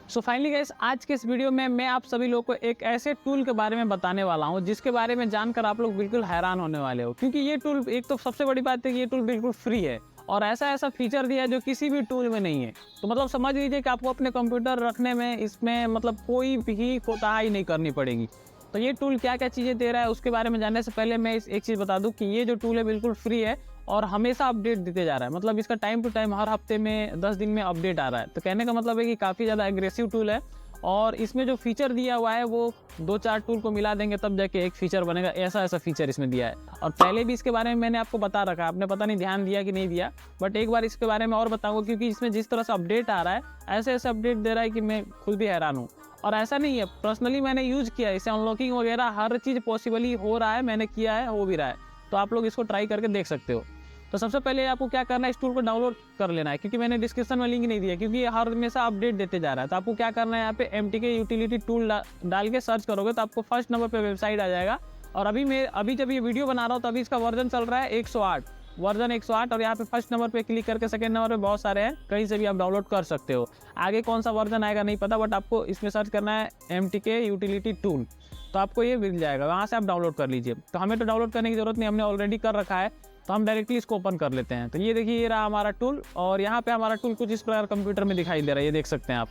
So finally guys, आज के इस वीडियो में मैं आप सभी लोगों को एक ऐसे टूल के बारे में बताने वाला हूं जिसके बारे में जानकर आप लोग बिल्कुल हैरान होने वाले हो। क्योंकि ये टूल, एक तो सबसे बड़ी बात है कि ये टूल बिल्कुल फ्री है और ऐसा ऐसा फीचर दिया है जो किसी भी टूल में नहीं है। तो मतलब समझ लीजिए कि आपको अपने कंप्यूटर रखने में इसमें मतलब कोई भी कोताही नहीं करनी पड़ेगी। तो ये टूल क्या क्या चीज़ें दे रहा है उसके बारे में जानने से पहले मैं एक चीज़ बता दूं कि ये जो टूल है बिल्कुल फ्री है और हमेशा अपडेट देते जा रहा है। मतलब इसका टाइम टू टाइम हर हफ्ते में 10 दिन में अपडेट आ रहा है। तो कहने का मतलब है कि काफ़ी ज़्यादा एग्रेसिव टूल है और इसमें जो फीचर दिया हुआ है वो 2-4 टूल को मिला देंगे तब जाके एक फीचर बनेगा। ऐसा ऐसा फीचर इसमें दिया है और पहले भी इसके बारे में मैंने आपको बता रखा है, आपने पता नहीं ध्यान दिया कि नहीं दिया, बट एक बार इसके बारे में और बताऊंगा क्योंकि इसमें जिस तरह से अपडेट आ रहा है, ऐसे ऐसे अपडेट दे रहा है कि मैं खुद भी हैरान हूँ। और ऐसा नहीं है, पर्सनली मैंने यूज़ किया है इसे, अनलॉकिंग वगैरह हर चीज़ पॉसिबली हो रहा है, मैंने किया है, हो भी रहा है। तो आप लोग इसको ट्राई करके देख सकते हो। तो सबसे पहले आपको क्या करना है, इस टूल को डाउनलोड कर लेना है क्योंकि मैंने डिस्क्रिप्शन में लिंक नहीं दिया क्योंकि ये हर हमेशा अपडेट देते जा रहा है। तो आपको क्या करना है, यहाँ पे MTK यूटिलिटी टूल डाल के सर्च करोगे तो आपको फर्स्ट नंबर पे वेबसाइट आ जाएगा। और अभी जब ये वीडियो बना रहा हूँ तो अभी इसका वर्जन चल रहा है 108 वर्जन 108 और यहाँ पे फर्स्ट नंबर पे क्लिक करके सेकंड नंबर पे बहुत सारे हैं, कहीं से भी आप डाउनलोड कर सकते हो। आगे कौन सा वर्जन आएगा नहीं पता, बट आपको इसमें सर्च करना है MTK यूटिलिटी टूल, तो आपको ये मिल जाएगा, वहाँ से आप डाउनलोड कर लीजिए। तो हमें तो डाउनलोड करने की जरूरत नहीं, हमने ऑलरेडी कर रखा है, तो हम डायरेक्टली इसको ओपन कर लेते हैं। तो ये देखिए, ये रहा हमारा टूल और यहाँ पे हमारा टूल कुछ इस प्रकार कंप्यूटर में दिखाई दे रहा है, ये देख सकते हैं आप।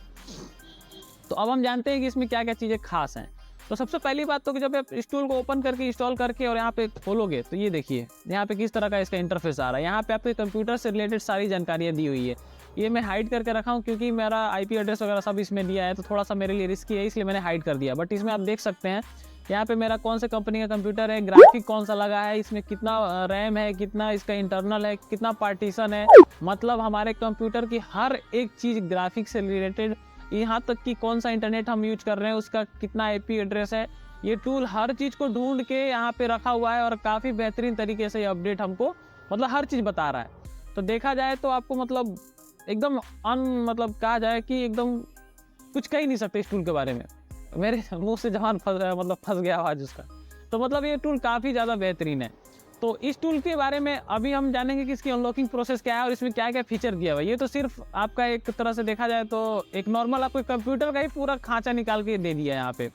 तो अब हम जानते हैं कि इसमें क्या क्या चीज़ें खास हैं। तो सबसे पहली बात तो कि जब आप इस टूल को ओपन करके इंस्टॉल करके और यहाँ पे खोलोगे तो ये देखिए यहाँ पे किस तरह का इसका इंटरफेस आ रहा है। यहाँ पे आपके कंप्यूटर से रिलेटेड सारी जानकारियाँ दी हुई है। ये मैं हाइड करके रखा हूँ क्योंकि मेरा IP एड्रेस वगैरह सब इसमें दिया है, तो थोड़ा सा मेरे लिए रिस्की है, इसलिए मैंने हाइड कर दिया। बट इसमें आप देख सकते हैं यहाँ पे मेरा कौन से कंपनी का कंप्यूटर है, ग्राफिक कौन सा लगा है, इसमें कितना रैम है, कितना इसका इंटरनल है, कितना पार्टीशन है, मतलब हमारे कंप्यूटर की हर एक चीज़ ग्राफिक से रिलेटेड, यहाँ तक कि कौन सा इंटरनेट हम यूज कर रहे हैं, उसका कितना IP एड्रेस है। ये टूल हर चीज़ को ढूंढ के यहाँ पे रखा हुआ है और काफ़ी बेहतरीन तरीके से ये अपडेट हमको मतलब हर चीज़ बता रहा है। तो देखा जाए तो आपको मतलब एकदम मतलब कहा जाए कि एकदम कुछ कह ही नहीं सकते इस टूल के बारे में। मेरे मुंह से जबान फंस गया आवाज़ उसका। तो मतलब ये टूल काफ़ी ज़्यादा बेहतरीन है। तो इस टूल के बारे में अभी हम जानेंगे कि इसकी अनलॉकिंग प्रोसेस क्या है और इसमें क्या क्या फीचर दिया हुआ है। ये तो सिर्फ आपका एक तरह से देखा जाए तो एक नॉर्मल आपको कंप्यूटर का ही पूरा खांचा निकाल के दे दिया है यहाँ पे।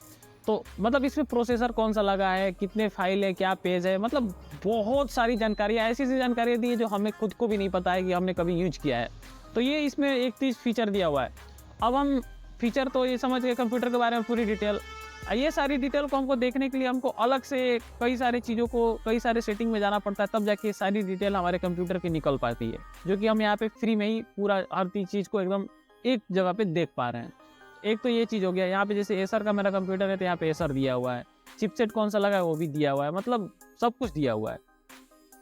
तो मतलब इसमें प्रोसेसर कौन सा लगा है, कितने फाइल है, क्या पेज है, मतलब बहुत सारी जानकारियाँ, ऐसी ऐसी जानकारियाँ दी है जो हमें खुद को भी नहीं पता है कि हमने कभी यूज किया है। तो ये इसमें एक चीज़ फीचर दिया हुआ है। अब हम फीचर तो ये समझ गए कंप्यूटर के बारे में पूरी डिटेल। ये सारी डिटेल को हमको देखने के लिए हमको अलग से कई सारी चीज़ों को, कई सारे सेटिंग में जाना पड़ता है, तब जाके ये सारी डिटेल हमारे कंप्यूटर की निकल पाती है, जो कि हम यहाँ पे फ्री में ही पूरा हर चीज़ को एकदम एक जगह पे देख पा रहे हैं। एक तो ये चीज़ हो गया। यहाँ पे जैसे एसर का मेरा कंप्यूटर है तो यहाँ पे एसर दिया हुआ है, चिपसेट कौन सा लगा है वो भी दिया हुआ है, मतलब सब कुछ दिया हुआ है।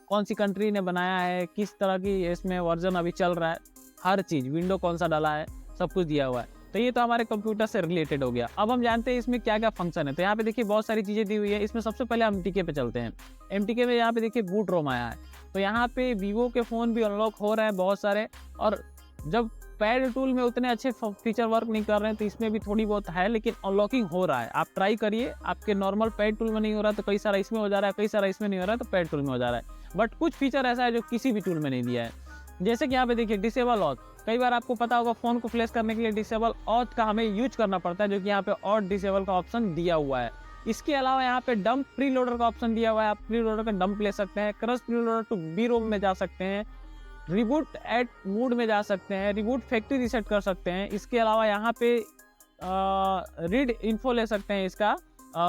कौन सी कंट्री ने बनाया है, किस तरह की इसमें वर्जन अभी चल रहा है, हर चीज़, विंडो कौन सा डाला है, सब कुछ दिया हुआ है। तो ये तो हमारे कंप्यूटर से रिलेटेड हो गया। अब हम जानते हैं इसमें क्या क्या फंक्शन है। तो यहाँ पे देखिए बहुत सारी चीज़ें दी हुई है। इसमें सबसे पहले हम MTK पे चलते हैं। MTK में यहाँ पे देखिए बूट रोम आया है, तो यहाँ पे वीवो के फ़ोन भी अनलॉक हो रहे हैं बहुत सारे। और जब पैड टूल में उतने अच्छे फीचर वर्क नहीं कर रहे हैं तो इसमें भी थोड़ी बहुत है, लेकिन अनलॉकिंग हो रहा है। आप ट्राई करिए, आपके नॉर्मल पैड टूल में नहीं हो रहा तो कई सारा इसमें हो जा रहा है, कई सारा इसमें नहीं हो रहा है तो पैड टूल में हो जा रहा है। बट कुछ फीचर ऐसा है जो किसी भी टूल में नहीं दिया है। जैसे कि यहाँ पे देखिए डिसेबल ऑथ, कई बार आपको पता होगा फ़ोन को फ्लैश करने के लिए डिसेबल ऑथ का हमें यूज करना पड़ता है, जो कि यहाँ पे ऑथ डिसेबल का ऑप्शन दिया हुआ है। इसके अलावा यहाँ पे डंप प्री लोडर का ऑप्शन दिया हुआ है, आप प्री लोडर का डंप ले सकते हैं, crash preloader to BROM में जा सकते हैं, रिबूट एट मूड में जा सकते हैं, रिबूट फैक्ट्री रीसेट कर सकते हैं। इसके अलावा यहाँ पे रीड इन्फो ले सकते हैं इसका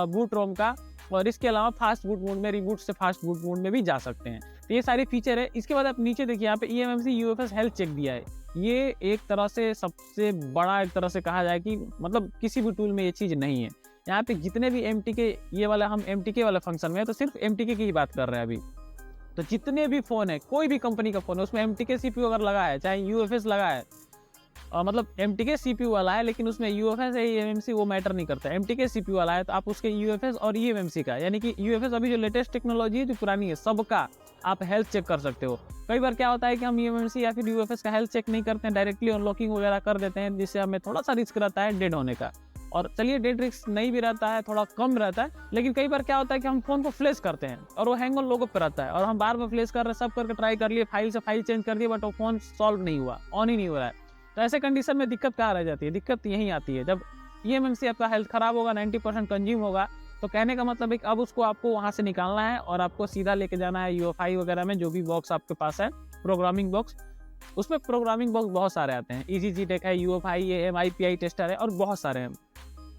बूट रोम का, और इसके अलावा फास्ट बूट मोड में, रिबूट से फास्ट बूट मोड में भी जा सकते हैं। तो ये सारे फीचर है। इसके बाद आप नीचे देखिए यहाँ पे eMMC UFS हेल्थ चेक दिया है। ये एक तरह से सबसे बड़ा, एक तरह से कहा जाए कि मतलब किसी भी टूल में ये चीज़ नहीं है। यहाँ पे जितने भी MTK, ये वाला हम MTK वाला फंक्शन में है तो सिर्फ MTK की ही बात कर रहे हैं अभी। तो जितने भी फ़ोन है, कोई भी कंपनी का फ़ोन है, उसमें MTK CPU अगर लगा है, चाहे UFS लगा है, मतलब MTK CPU वाला है लेकिन उसमें UFS है eMMC वो मैटर नहीं करता। MTK CPU वाला है तो आप उसके UFS और eMMC का, यानी कि UFS अभी जो लेटेस्ट टेक्नोलॉजी है, जो पुरानी है, सबका आप हेल्थ चेक कर सकते हो। कई बार क्या होता है कि हम eMMC या फिर UFS का हेल्थ चेक नहीं करते हैं, डायरेक्टली अनलॉकिंग वगैरह कर देते हैं, जिससे हमें थोड़ा सा रिस्क रहता है डेड होने का। और चलिए डेड रिस्क नहीं भी रहता है, थोड़ा कम रहता है, लेकिन कई बार क्या होता है कि हम फ़ोन को फ्लैश करते हैं और वो हैंग ऑन लोगों पे रहता है और हम बार बार फ्लैश कर रहे हैं, सब करके ट्राई कर लिए, फाइल से फाइल चेंज कर दिए, बट वो फ़ोन सॉल्व नहीं हुआ, ऑन ही नहीं हो रहा है। तो ऐसे कंडीशन में दिक्कत कहाँ रह जाती है? दिक्कत यहीं आती है जब ईएमएमसी आपका हेल्थ खराब होगा, 90% कंज्यूम होगा, तो कहने का मतलब है कि अब उसको आपको वहाँ से निकालना है और आपको सीधा लेके जाना है यूएफआई वगैरह में, जो भी बॉक्स आपके पास है प्रोग्रामिंग बॉक्स। उसमें प्रोग्रामिंग बॉक्स बहुत सारे आते हैं, ईजीजी टेक है, यूएफआई है, एमआईपीआई टेस्टर है और बहुत सारे हैं।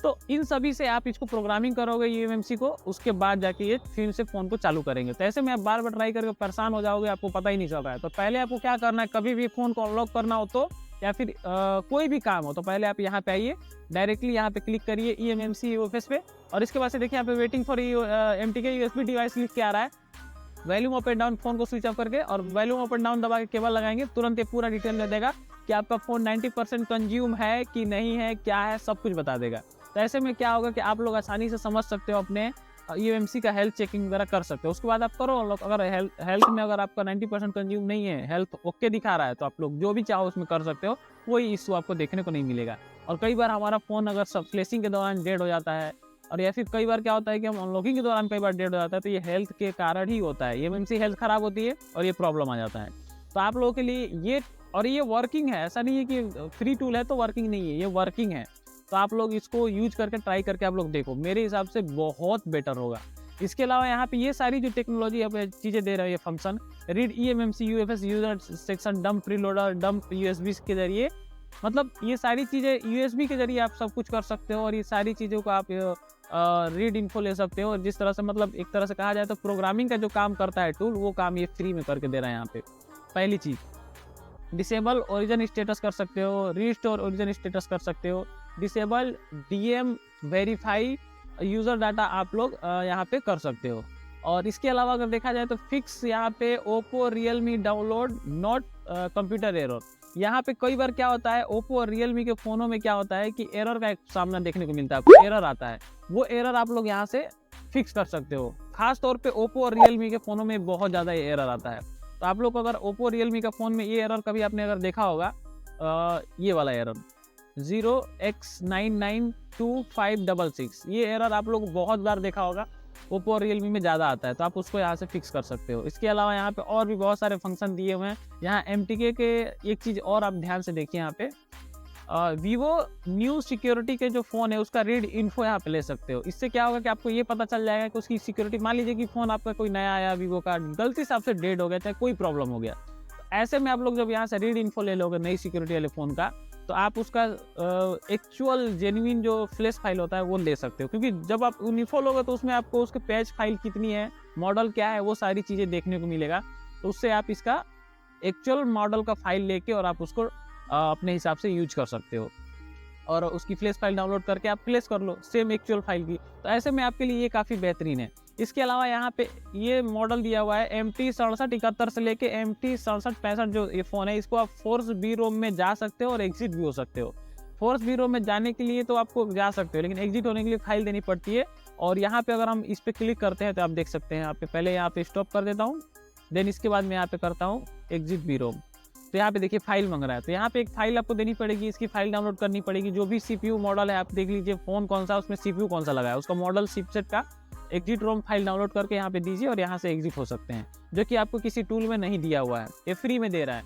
तो इन सभी से आप इसको प्रोग्रामिंग करोगे यूएमएमसी को, उसके बाद जाके ये फिर से फ़ोन को चालू करेंगे। तो ऐसे में आप बार बार ट्राई करके परेशान हो जाओगे, आपको पता ही नहीं चल रहा है। तो पहले आपको क्या करना है, कभी भी फ़ोन को अनलॉक करना हो तो, या फिर कोई भी काम हो, तो पहले आप यहाँ पे आइए, डायरेक्टली यहाँ पे क्लिक करिए ईएमएमसी यूएफएस पे, और इसके बाद से देखिए यहाँ पे waiting for MTK USB device लिख के आ रहा है। Volume up and down phone को स्विच ऑफ करके और वॉल्यूम अप एंड डाउन दबा के केबल लगाएंगे, तुरंत ये पूरा डिटेल दे देगा कि आपका फ़ोन 90% कंज्यूम है कि नहीं है, क्या है, सब कुछ बता देगा। तो ऐसे में क्या होगा कि आप लोग आसानी से समझ सकते हो, अपने ईएमएमसी का हेल्थ चेकिंग वगैरह कर सकते हो। उसके बाद आप करो अनलॉक। अगर हेल्थ में अगर आपका 90% कंज्यूम नहीं है, हेल्थ ओके दिखा रहा है, तो आप लोग जो भी चाहो उसमें कर सकते हो, कोई इशू आपको देखने को नहीं मिलेगा। और कई बार हमारा फ़ोन अगर सब फ्लैशिंग के दौरान डेड हो जाता है, और या फिर कई बार क्या होता है कि हम अनलॉकिंग के दौरान कई बार डेड हो जाता है, तो ये हेल्थ के कारण ही होता है। ईएमएमसी हेल्थ खराब होती है और ये प्रॉब्लम आ जाता है। तो आप लोगों के लिए ये, और ये वर्किंग है, ऐसा नहीं है कि फ्री टूल है तो वर्किंग नहीं है, ये वर्किंग है। तो आप लोग इसको यूज करके ट्राई करके आप लोग देखो, मेरे हिसाब से बहुत बेटर होगा। इसके अलावा यहाँ पे ये सारी जो टेक्नोलॉजी अब चीज़ें दे रही है, function read eMMC UFS user section, dump preloader, dump USB के जरिए, मतलब ये सारी चीज़ें यूएसबी के जरिए आप सब कुछ कर सकते हो। और ये सारी चीज़ों को आप रीड इन्फो ले सकते हो। और जिस तरह से, मतलब एक तरह से कहा जाए तो प्रोग्रामिंग का जो काम करता है टूल, वो काम ये फ्री में करके दे रहा है यहाँ पे। पहली चीज़, डिसेबल ओरिजिन स्टेटस कर सकते हो, रीस्टोर ओरिजिन स्टेटस कर सकते हो, disable DM verify user data आप लोग यहाँ पे कर सकते हो। और इसके अलावा अगर देखा जाए तो फिक्स यहाँ पे Oppo Realme download not computer error. यहाँ पे कई बार क्या होता है, ओप्पो और रियलमी के फ़ोनों में क्या होता है कि एरर का एक सामना देखने को मिलता है, एरर आता है, वो एरर आप लोग यहाँ से फिक्स कर सकते हो। खास तौर पे ओप्पो और रियलमी के फ़ोनों में बहुत ज़्यादा एरर आता है। तो आप लोग अगर ओप्पो रियलमी का फ़ोन में ये एरर कभी आपने अगर देखा होगा, ये वाला एरर 0x992566, ये एरर आप लोग बहुत बार देखा होगा, ओप्पो और रियलमी में ज़्यादा आता है। तो आप उसको यहाँ से फिक्स कर सकते हो। इसके अलावा यहाँ पे और भी बहुत सारे फंक्शन दिए हुए हैं। यहाँ एमटीके के एक चीज़ और आप ध्यान से देखिए, यहाँ पे वीवो न्यू सिक्योरिटी के जो फ़ोन है उसका रीड इन्फो यहाँ पे ले सकते हो। इससे क्या होगा कि आपको ये पता चल जाएगा कि उसकी सिक्योरिटी, मान लीजिए कि फ़ोन आपका कोई नया आया वीवो का, गलती से आपसे डेड हो गया, चाहे कोई प्रॉब्लम हो गया, ऐसे में आप लोग जब यहाँ से रीड इन्फो ले लोगे नई सिक्योरिटी वाले फ़ोन का, तो आप उसका एक्चुअल जेन्युइन जो फ्लैश फाइल होता है वो ले सकते हो। क्योंकि जब आप इन्फो लोगे तो उसमें आपको उसके पेज फाइल कितनी है, मॉडल क्या है, वो सारी चीज़ें देखने को मिलेगा। तो उससे आप इसका एक्चुअल मॉडल का फाइल लेके और आप उसको अपने हिसाब से यूज कर सकते हो, और उसकी फ्लैश फाइल डाउनलोड करके आप फ्लैश कर लो सेम एक्चुअल फाइल की। तो ऐसे में आपके लिए ये काफ़ी बेहतरीन है। इसके अलावा यहाँ पे ये मॉडल दिया हुआ है MT6771 से लेके MT6765 जो ये फ़ोन है, इसको आप फोर्स बी रोम में जा सकते हो और एग्जिट भी हो सकते हो। फोर्स बी रोम में जाने के लिए तो आपको जा सकते हो, लेकिन एग्जिट होने के लिए फाइल देनी पड़ती है। और यहाँ पे अगर हम इस पर क्लिक करते हैं तो आप देख सकते हैं, यहाँ पे पहले यहाँ पे स्टॉप कर देता हूँ, देन इसके बाद मैं यहाँ पे करता हूँ एग्जिट बी रोम। तो यहाँ पे देखिए फाइल मांग रहा है, तो यहाँ पे एक फाइल आपको देनी पड़ेगी, इसकी फाइल डाउनलोड करनी पड़ेगी। जो भी CPU मॉडल है आप देख लीजिए, फ़ोन कौन सा, उसमें CPU कौन सा लगा है, उसका मॉडल चिपसेट का एग्जिट रोम फाइल डाउनलोड करके यहाँ पे दीजिए और यहाँ से एग्जिट हो सकते हैं, जो कि आपको किसी टूल में नहीं दिया हुआ है, ये फ्री में दे रहा है।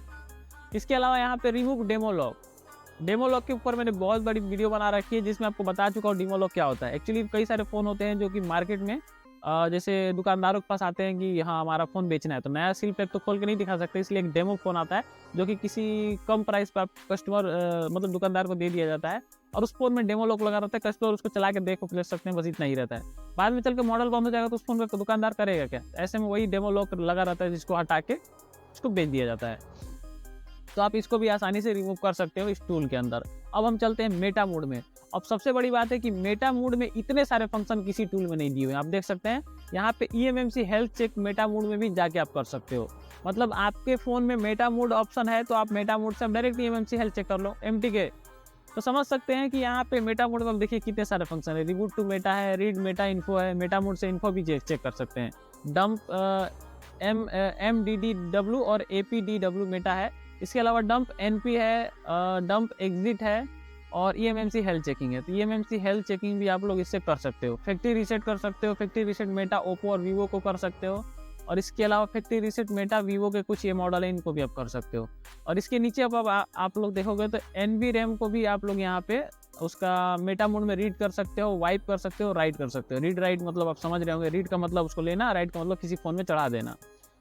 इसके अलावा यहाँ पे remove demo lock, demo lock के ऊपर मैंने बहुत बड़ी वीडियो बना रखी है जिसमें आपको बता चुका हूँ डेमो लॉक क्या होता है। एक्चुअली कई सारे फ़ोन होते हैं जो कि मार्केट में जैसे दुकानदारों के पास आते हैं कि हाँ हमारा फ़ोन बेचना है, तो नया सील पैक तो खोल के नहीं दिखा सकते, इसलिए एक डेमो फ़ोन आता है जो कि किसी कम प्राइस पर कस्टमर मतलब दुकानदार को दे दिया जाता है, और उस फ़ोन में डेमो लॉक लगा रहता है, कस्टमर उसको चला के देखो ले सकते हैं, बस इतना ही रहता है। बाद में चल के मॉडल बंद हो जाएगा तो उस फ़ोन का दुकानदार करेगा क्या? ऐसे में वही डेमो लॉक लगा रहता है जिसको हटा के उसको बेच दिया जाता है। तो आप इसको भी आसानी से रिमूव कर सकते हो इस टूल के अंदर। अब हम चलते हैं मेटा मोड में। अब सबसे बड़ी बात है कि मेटा मोड में इतने सारे फंक्शन किसी टूल में नहीं दिए हुए हैं। आप देख सकते हैं यहाँ पे eMMC health check meta mode में भी जाके आप कर सकते हो। मतलब आपके फ़ोन में मेटा मोड ऑप्शन है तो आप मेटा मोड से डायरेक्ट ईएमएमसी हेल्थ चेक कर लो MTK। तो समझ सकते हैं कि यहाँ पे मेटा मोड में देखिए कितने सारे फंक्शन है, रिबूट टू मेटा है, रीड मेटा इन्फो है, मेटा मोड से इन्फो भी चेक कर सकते हैं, डंप MDDW और APDW मेटा है। इसके अलावा डंप NP है, डंप एग्जिट है, और ईएमएमसी हेल्थ चेकिंग है। तो ईएमएमसी हेल्थ चेकिंग भी आप लोग इससे कर सकते हो। फैक्ट्री रीसेट कर सकते हो, फैक्ट्री रीसेट मेटा ओप्पो और वीवो को कर सकते हो। और इसके अलावा फैक्ट्री रीसेट, मेटा, वीवो के कुछ ये मॉडल है, इनको भी आप कर सकते हो। और इसके नीचे अब आप लोग देखोगे तो एनवी रैम को भी आप लोग यहाँ पे उसका मेटा मोड में रीड कर सकते हो, वाइप कर सकते हो, राइट कर सकते हो। रीड राइट मतलब आप समझ रहे होंगे, रीड का मतलब उसको लेना, राइट का मतलब किसी फ़ोन में चढ़ा देना।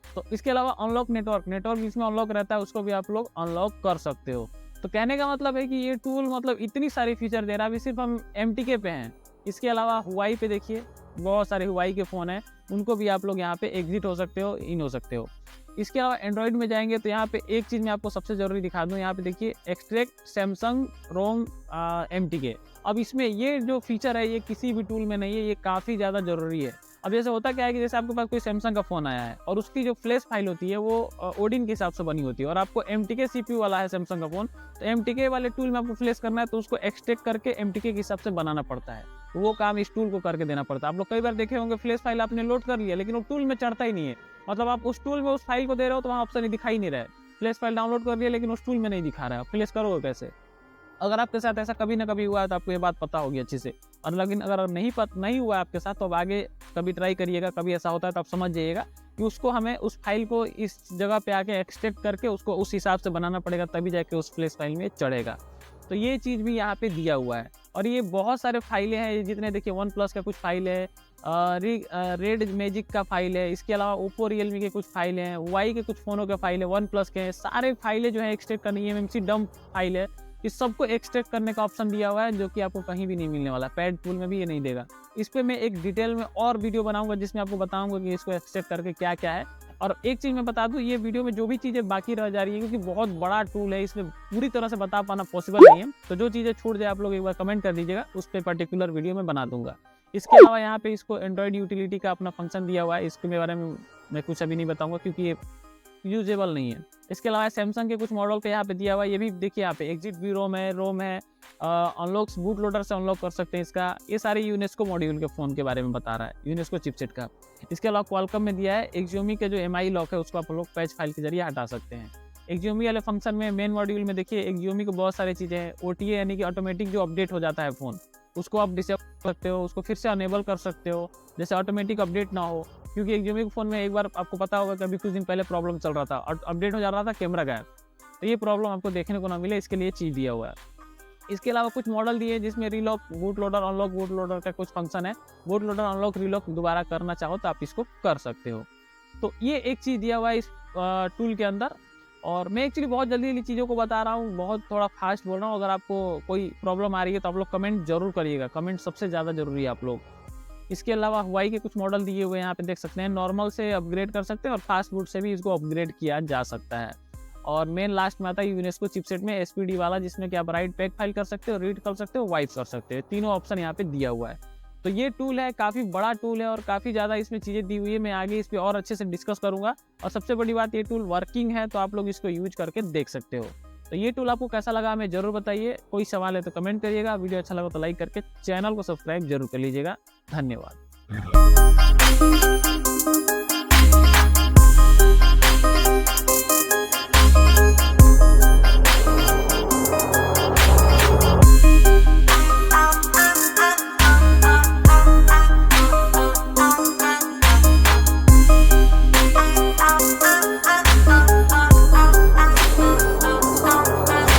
तो इसके अलावा अनलॉक नेटवर्क इसमें अनलॉक रहता है, उसको भी आप लोग अनलॉक कर सकते हो। तो कहने का मतलब है कि ये टूल मतलब इतनी सारी फीचर दे रहा है। अभी सिर्फ हम MTK पे हैं, इसके अलावा हुआई पे देखिए बहुत सारे हुआई के फ़ोन हैं, उनको भी आप लोग यहाँ पे एग्जिट हो सकते हो, इन हो सकते हो। इसके अलावा एंड्रॉइड में जाएंगे तो यहाँ पे एक चीज़ मैं आपको सबसे ज़रूरी दिखा दूँ, यहाँ पे देखिए एक्सट्रैक्ट सैमसंग रोम MTK। अब इसमें ये जो फीचर है ये किसी भी टूल में नहीं है, ये काफ़ी ज़्यादा ज़रूरी है। अब जैसे होता क्या है कि जैसे आपके पास कोई सैमसंग का फ़ोन आया है और उसकी जो फ्लैश फाइल होती है वो ओडिन के हिसाब से बनी होती है, और आपको MTK CPU वाला है सैमसंग का फ़ोन, तो MTK वाले टूल में आपको फ्लैश करना है तो उसको एक्सट्रैक्ट करके MTK के हिसाब से बनाना पड़ता है। वो काम इस टूल को करके देना पड़ता है। आप लोग कई बार देखे होंगे फ्लैश फाइल आपने लोड कर लिया लेकिन वो टूल में चढ़ता ही नहीं है, मतलब आप उस टूल में उस फाइल को दे रहे हो तो वहाँ ऑप्शन दिखाई नहीं रहा है। फ्लैश फाइल डाउनलोड कर लिया लेकिन उस टूल में नहीं दिखा रहा है, फ्लैश करोगे कैसे? अगर आपके साथ ऐसा कभी ना कभी हुआ है तो आपको ये बात पता होगी अच्छे से, और लेकिन अगर नहीं हुआ आपके साथ तो अब आगे कभी ट्राई करिएगा, कभी ऐसा होता है तो आप समझ जाइएगा कि उसको हमें उस फाइल को इस जगह पे आके एक्सट्रैक्ट करके उसको उस हिसाब से बनाना पड़ेगा, तभी जाके उस फ्लैश फाइल में चढ़ेगा। तो ये चीज़ भी यहाँ पे दिया हुआ है। और ये बहुत सारे फाइलें हैं, जितने देखिए वन प्लस का कुछ फाइल है, रेड मैजिक का फाइल है, इसके अलावा ओप्पो रियलमी के कुछ फाइल हैं, वाई के कुछ फ़ोनों के फाइल है, वन प्लस के हैं, सारे फाइलें जो है एक्सट्रैक्ट करनी है। MMC डंप फाइल है, इस सबको एक्सट्रैक्ट करने का ऑप्शन दिया हुआ है जो कि आपको कहीं भी नहीं मिलने वाला। पैड टूल में भी ये नहीं देगा। इस पर मैं एक डिटेल में और वीडियो बनाऊंगा जिसमें आपको बताऊंगा कि इसको एक्सट्रैक्ट करके क्या क्या है। और एक चीज़ मैं बता दूं, ये वीडियो में जो भी चीज़ें बाकी रह जा रही है क्योंकि बहुत बड़ा टूल है, इसमें पूरी तरह से बता पाना पॉसिबल नहीं है, तो जो चीज़ें छूट जाए आप लोग एक बार कमेंट कर दीजिएगा, उस पर पर्टिकुलर वीडियो में बना दूंगा। इसके अलावा यहाँ पे इसको एंड्रॉइड यूटिलिटी का अपना फंक्शन दिया हुआ है, इसके बारे में मैं कुछ अभी नहीं बताऊँगा क्योंकि ये यूजेबल नहीं है। इसके अलावा सैमसंग के कुछ मॉडल पे यहाँ पे दिया हुआ है, ये भी देखिए यहाँ पे एग्जिट भी रोम है, अनलॉक बूट लोडर से अनलॉक कर सकते हैं इसका। ये सारे यूनेस्को मॉड्यूल के फ़ोन के बारे में बता रहा है, यूनेस्को चिपसेट का। इसके अलावा क्वालकॉम में दिया है Xiaomi के जो MI लॉक है उसको आप लोग पैच फाइल के जरिए हटा सकते हैं। Xiaomi वाले फंक्शन में मेन मॉड्यूल में देखिए Xiaomi को बहुत सारी चीज़ें हैं। OTA यानी कि ऑटोमेटिक जो अपडेट हो जाता है फ़ोन, उसको आप डिसेबल कर सकते हो, उसको फिर से अनेबल कर सकते हो, जैसे ऑटोमेटिक अपडेट ना हो। क्योंकि Xiaomi के फ़ोन में एक बार आपको पता होगा कि अभी कुछ दिन पहले प्रॉब्लम चल रहा था और अपडेट हो जा रहा था, कैमरा गायब, तो ये प्रॉब्लम आपको देखने को ना मिले, इसके लिए चीज़ दिया हुआ है। इसके अलावा कुछ मॉडल दिए जिसमें relock boot loader, unlock boot loader का कुछ फंक्शन है। बूट लोडर अनलॉक रीलॉक दोबारा करना चाहो तो आप इसको कर सकते हो। तो ये एक चीज़ दिया हुआ है इस टूल के अंदर। और मैं एक्चुअली बहुत जल्दी चीज़ों को बता रहा हूँ, बहुत थोड़ा फास्ट बोल रहा हूँ। अगर आपको कोई प्रॉब्लम आ रही है तो आप लोग कमेंट जरूर करिएगा, कमेंट सबसे ज़्यादा जरूरी है आप लोग। इसके अलावा हुआई के कुछ मॉडल दिए हुए हैं, यहाँ पे देख सकते हैं। नॉर्मल से अपग्रेड कर सकते हैं और फास्ट बूट से भी इसको अपग्रेड किया जा सकता है। और मेन लास्ट में आता है यूनेस्को चिपसेट में SPD वाला, जिसमें कि आप राइट पैक फाइल कर सकते हो, रीड कर सकते हो, वाइप कर सकते हो। तीनों ऑप्शन यहाँ पे दिया हुआ है। तो ये टूल है, काफ़ी बड़ा टूल है और काफ़ी ज़्यादा इसमें चीज़ें दी हुई है। मैं आगे इस पर और अच्छे से डिस्कस करूँगा। और सबसे बड़ी बात, ये टूल वर्किंग है, तो आप लोग इसको यूज करके देख सकते हो। तो ये टूल आपको कैसा लगा हमें जरूर बताइए। कोई सवाल है तो कमेंट करिएगा। वीडियो अच्छा लगा तो लाइक करके चैनल को सब्सक्राइब जरूर कर लीजिएगा। धन्यवाद।